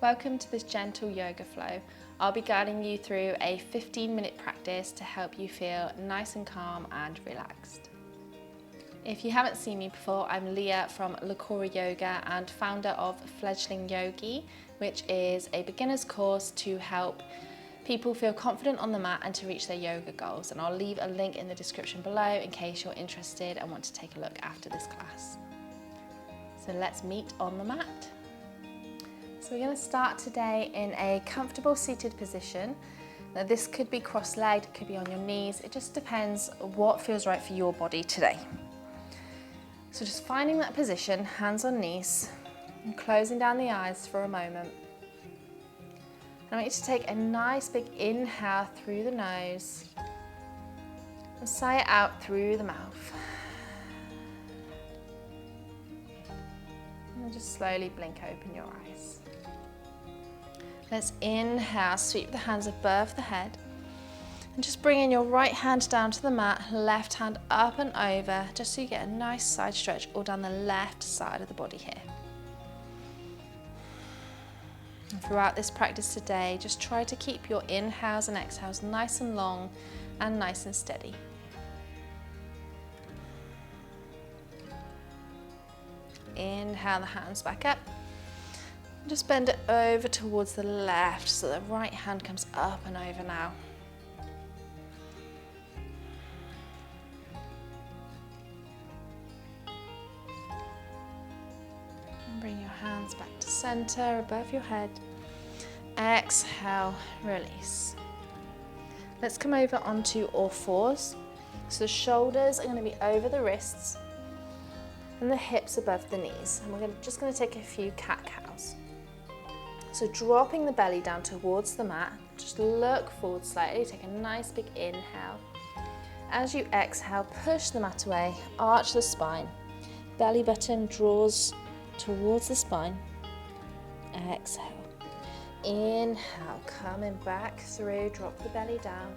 Welcome to this gentle yoga flow. I'll be guiding you through a 15-minute practice to help you feel nice and calm and relaxed. If you haven't seen me before, I'm Leah from Lakora Yoga and founder of Fledgling Yogi, which is a beginner's course to help people feel confident on the mat and to reach their yoga goals. And I'll leave a link in the description below in case you're interested and want to take a look after this class. So let's meet on the mat. So we're going to start today in a comfortable seated position. Now this could be cross-legged, it could be on your knees. It just depends what feels right for your body today. So just finding that position, hands on knees, and closing down the eyes for a moment. And I want you to take a nice big inhale through the nose and sigh it out through the mouth. And just slowly blink open your eyes. Let's inhale, sweep the hands above the head. And just bringing your right hand down to the mat, left hand up and over, just so you get a nice side stretch all down the left side of the body here. And throughout this practice today, just try to keep your inhales and exhales nice and long and nice and steady. Inhale the hands back up. Just bend it over towards the left so the right hand comes up and over now. And bring your hands back to center above your head. Exhale, release. Let's come over onto all fours. So the shoulders are going to be over the wrists and the hips above the knees. And we're just going to take a few cat-cows. So dropping the belly down towards the mat, just look forward slightly, take a nice big inhale. As you exhale, push the mat away, arch the spine. Belly button draws towards the spine. Exhale. Inhale, coming back through, drop the belly down.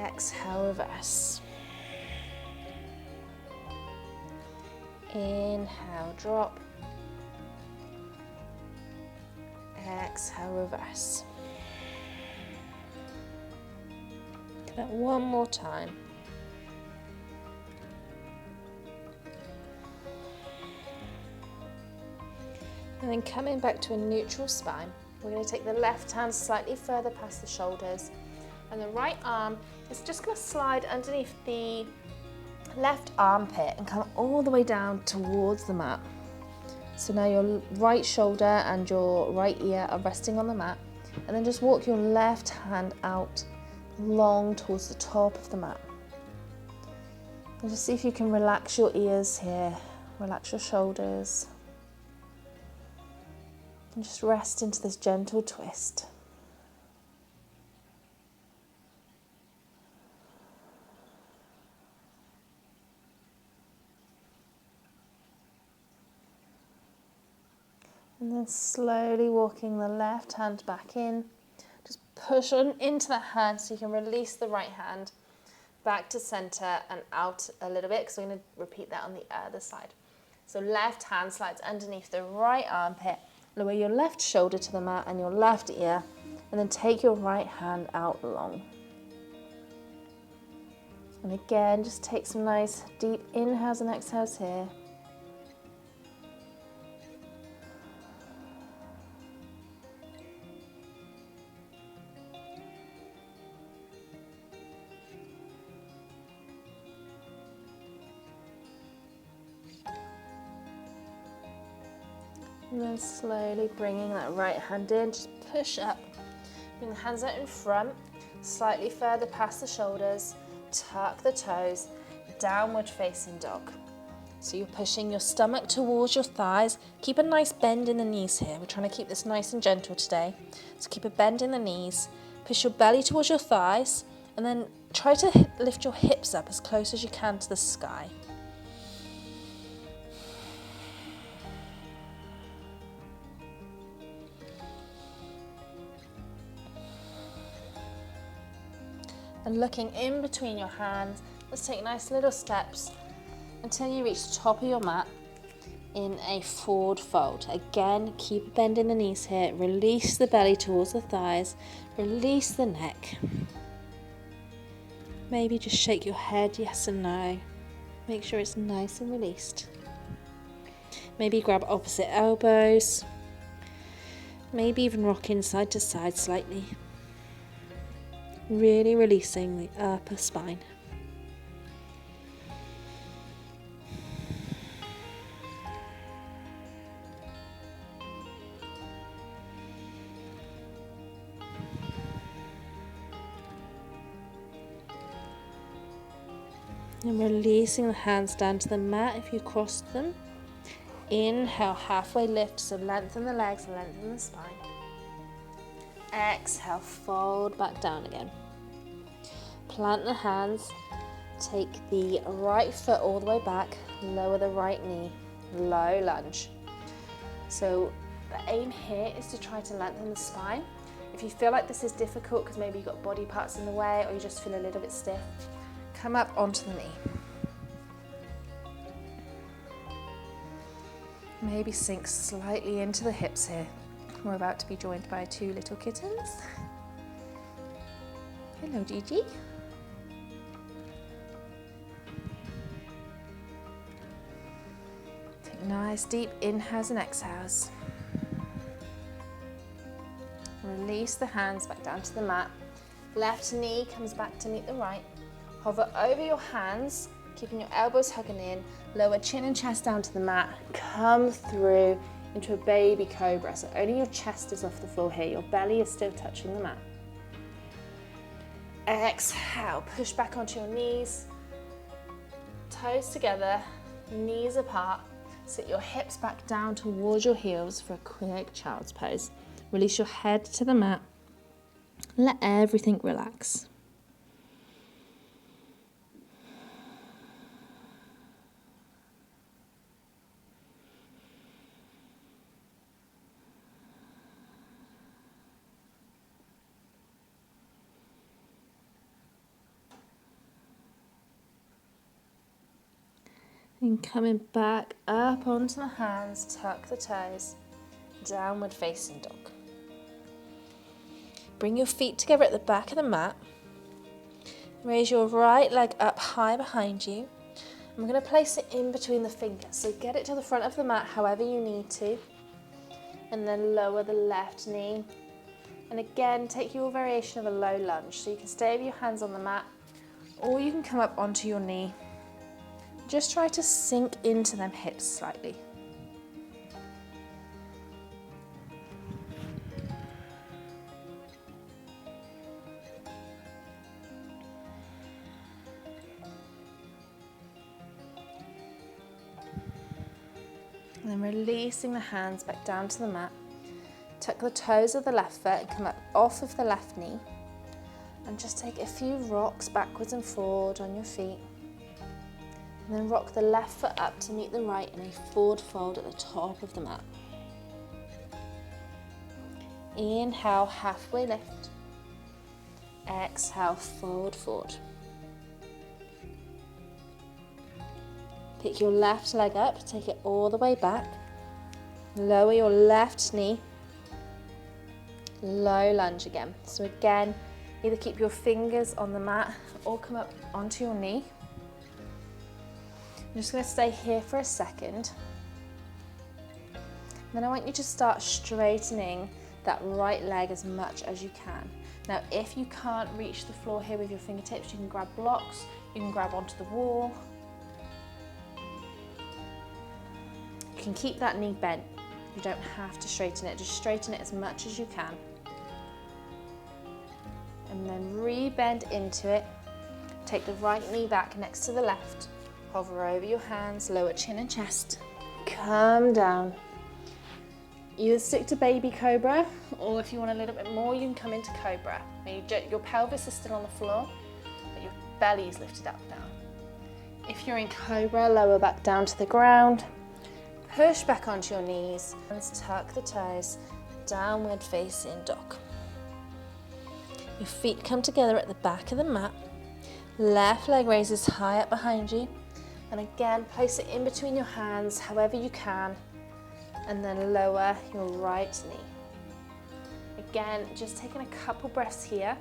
Exhale, reverse. Inhale, drop. Exhale, reverse. Do that one more time. And then coming back to a neutral spine, we're going to take the left hand slightly further past the shoulders, and the right arm is just going to slide underneath the left armpit and come all the way down towards the mat. So now your right shoulder and your right ear are resting on the mat, and then just walk your left hand out long towards the top of the mat. And just see if you can relax your ears here, relax your shoulders, and just rest into this gentle twist. And then slowly walking the left hand back in. Just push on into the hand so you can release the right hand back to center and out a little bit, because we're going to repeat that on the other side. So left hand slides underneath the right armpit, lower your left shoulder to the mat and your left ear, and then take your right hand out long. And again, just take some nice deep inhales and exhales here. And then slowly bringing that right hand in, just push up. Bring the hands out in front, slightly further past the shoulders, tuck the toes, downward facing dog. So you're pushing your stomach towards your thighs. Keep a nice bend in the knees here. We're trying to keep this nice and gentle today. So keep a bend in the knees, push your belly towards your thighs, and then try to lift your hips up as close as you can to the sky. And looking in between your hands, let's take nice little steps until you reach the top of your mat. in a forward fold. Again, keep a bend in the knees here. Release the belly towards the thighs. Release the neck. Maybe just shake your head yes and no. Make sure it's nice and released. Maybe grab opposite elbows. Maybe even rocking side to side slightly. Really releasing the upper spine. And releasing the hands down to the mat if you crossed them. Inhale, halfway lift, so lengthen the legs, lengthen the spine. Exhale, fold back down again. Plant the hands, take the right foot all the way back, lower the right knee, low lunge. So the aim here is to try to lengthen the spine. If you feel like this is difficult because maybe you've got body parts in the way or you just feel a little bit stiff, come up onto the knee. Maybe sink slightly into the hips here. We're about to be joined by 2 little kittens. Hello, Gigi. Take nice deep inhales and exhales. Release the hands back down to the mat. Left knee comes back to meet the right. Hover over your hands, keeping your elbows hugging in. Lower chin and chest down to the mat. Come through into a baby cobra. So only your chest is off the floor here. Your belly is still touching the mat. Exhale, push back onto your knees. Toes together, knees apart. Sit your hips back down towards your heels for a quick child's pose. Release your head to the mat. Let everything relax. And coming back up onto the hands, tuck the toes, downward facing dog. Bring your feet together at the back of the mat. Raise your right leg up high behind you. And we're going to place it in between the fingers. So get it to the front of the mat however you need to. And then lower the left knee. And again, take your variation of a low lunge. So you can stay with your hands on the mat, or you can come up onto your knee. Just try to sink into them hips slightly. And then releasing the hands back down to the mat. Tuck the toes of the left foot and come up off of the left knee. And just take a few rocks backwards and forward on your feet. And then rock the left foot up to meet the right in a forward fold at the top of the mat. Inhale, halfway lift. Exhale, forward fold. Pick your left leg up, take it all the way back. Lower your left knee. Low lunge again. So again, either keep your fingers on the mat or come up onto your knee. I'm just going to stay here for a second. Then I want you to start straightening that right leg as much as you can. Now, if you can't reach the floor here with your fingertips, you can grab blocks, you can grab onto the wall. You can keep that knee bent. You don't have to straighten it, just straighten it as much as you can. And then re-bend into it. Take the right knee back next to the left. Hover over your hands, lower chin and chest. Come down. Either stick to baby cobra, or if you want a little bit more, you can come into cobra. Your pelvis is still on the floor, but your belly is lifted up now. If you're in cobra, lower back down to the ground. Push back onto your knees. Hands tuck the toes. Downward facing dog. Your feet come together at the back of the mat. Left leg raises high up behind you. And again, place it in between your hands, however you can, and then lower your right knee. Again, just taking a couple breaths here.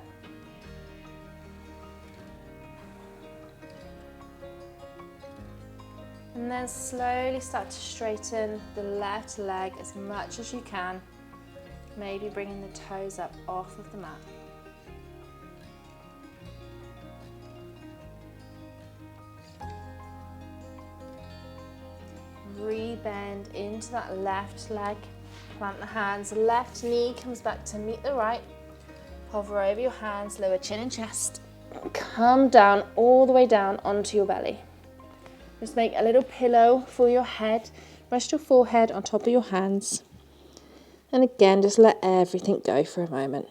And then slowly start to straighten the left leg as much as you can, maybe bringing the toes up off of the mat. Re-bend into that left leg, plant the hands, left knee comes back to meet the right, hover over your hands, lower chin and chest, come down all the way down onto your belly. Just make a little pillow for your head, rest your forehead on top of your hands, and again just let everything go for a moment.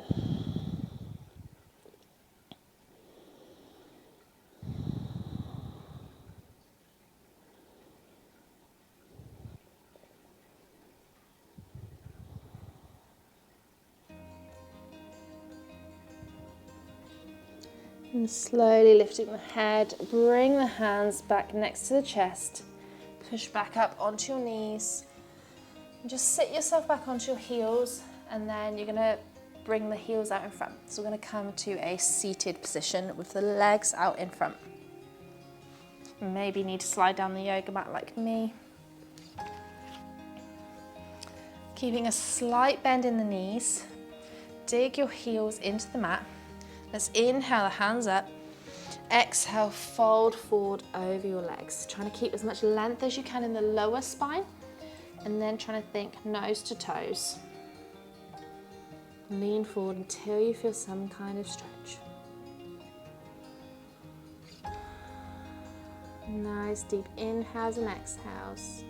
And slowly lifting the head, bring the hands back next to the chest, push back up onto your knees, and just sit yourself back onto your heels, and then you're going to bring the heels out in front. So we're going to come to a seated position with the legs out in front. Maybe you need to slide down the yoga mat like me. Keeping a slight bend in the knees, dig your heels into the mat. Let's inhale the hands up, exhale, fold forward over your legs. Trying to keep as much length as you can in the lower spine, and then trying to think nose to toes. Lean forward until you feel some kind of stretch. Nice deep inhales and exhales.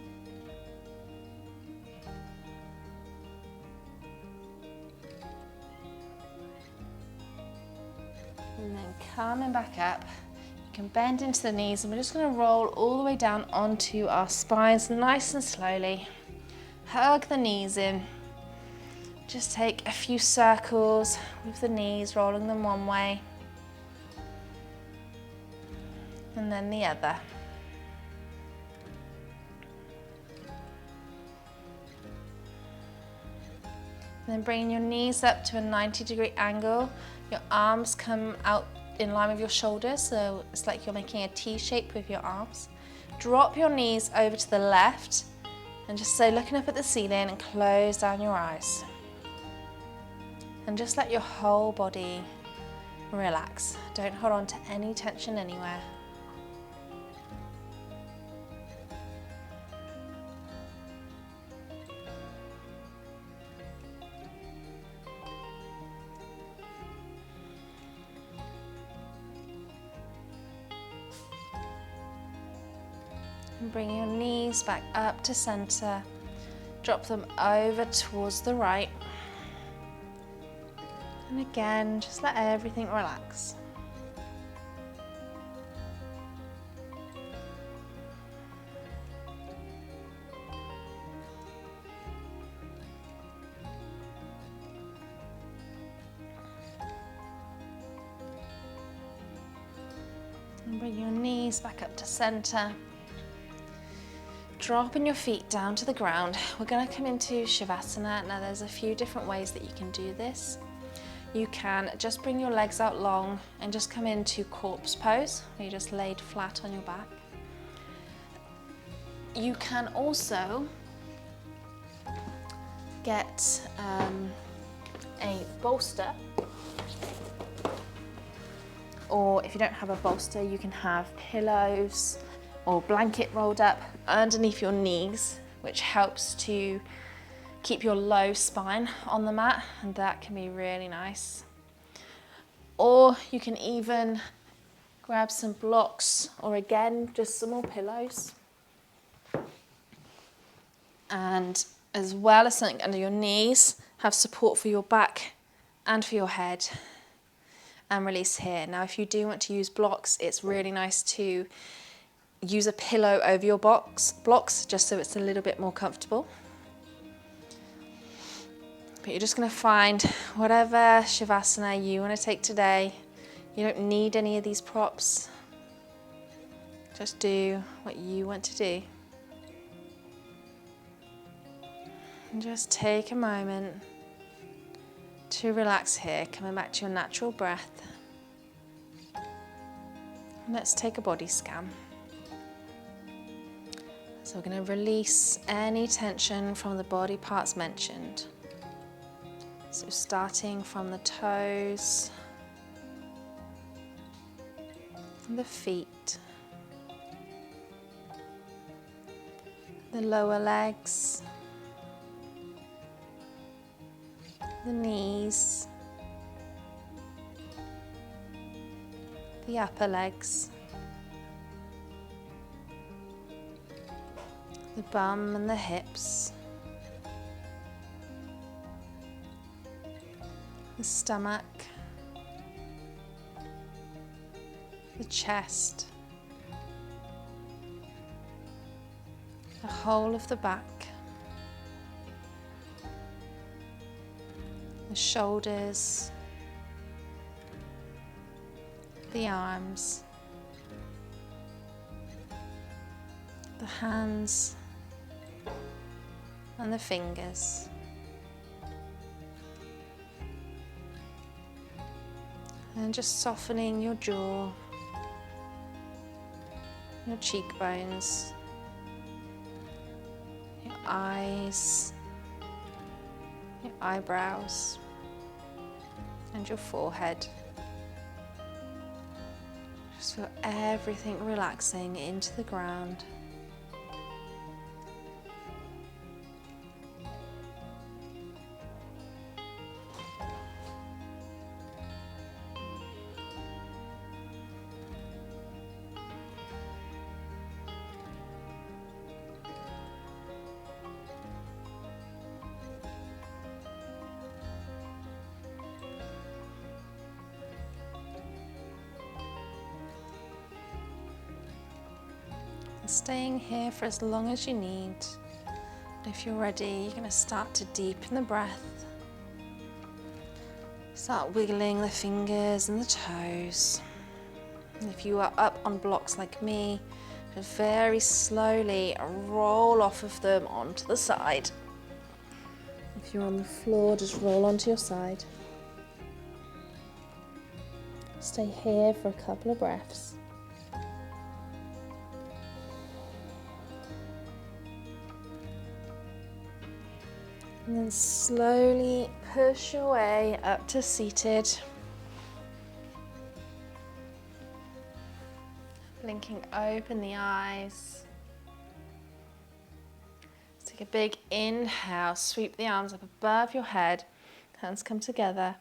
And then coming back up, you can bend into the knees, and we're just going to roll all the way down onto our spines nice and slowly. Hug the knees in. Just take a few circles with the knees, rolling them one way and then the other. And then bringing your knees up to a 90-degree angle. Your arms come out in line with your shoulders, so it's like you're making a T shape with your arms. Drop your knees over to the left, and just so looking up at the ceiling, and close down your eyes. And just let your whole body relax. Don't hold on to any tension anywhere. And bring your knees back up to center. Drop them over towards the right. And again, just let everything relax. And bring your knees back up to center. Dropping your feet down to the ground. We're going to come into Shavasana. Now there's a few different ways that you can do this. You can just bring your legs out long and just come into corpse pose, where you're just laid flat on your back. You can also get a bolster, or if you don't have a bolster, you can have pillows or blanket rolled up underneath your knees, which helps to keep your low spine on the mat, and that can be really nice. Or you can even grab some blocks, or again, just some more pillows. And as well as something under your knees, have support for your back and for your head. And release here. Now, if you do want to use blocks, it's really nice to use a pillow over your blocks, just so it's a little bit more comfortable. But you're just going to find whatever Shavasana you want to take today. You don't need any of these props. Just do what you want to do. And just take a moment to relax here, coming back to your natural breath. Let's take a body scan. So we're going to release any tension from the body parts mentioned. So starting from the toes, the feet, the lower legs, the knees, the upper legs, the bum and the hips, the stomach, the chest, the whole of the back, the shoulders, the arms, the hands and the fingers. And just softening your jaw, your cheekbones, your eyes, your eyebrows, and your forehead. Just feel everything relaxing into the ground. Staying here for as long as you need. If you're ready, you're going to start to deepen the breath. Start wiggling the fingers and the toes. And if you are up on blocks like me, just very slowly roll off of them onto the side. If you're on the floor, just roll onto your side. Stay here for a couple of breaths. And then slowly push your way up to seated. Blinking open the eyes. Let's take a big inhale, sweep the arms up above your head, hands come together.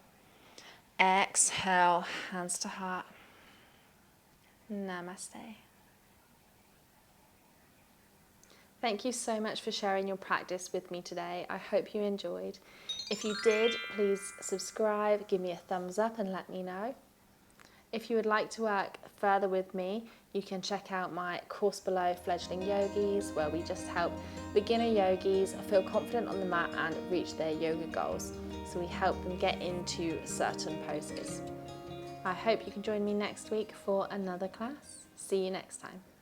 Exhale, hands to heart. Namaste. Thank you so much for sharing your practice with me today. I hope you enjoyed. If you did, please subscribe, give me a thumbs up and let me know. If you would like to work further with me, you can check out my course below, Fledgling Yogis, where we just help beginner yogis feel confident on the mat and reach their yoga goals. So we help them get into certain poses. I hope you can join me next week for another class. See you next time.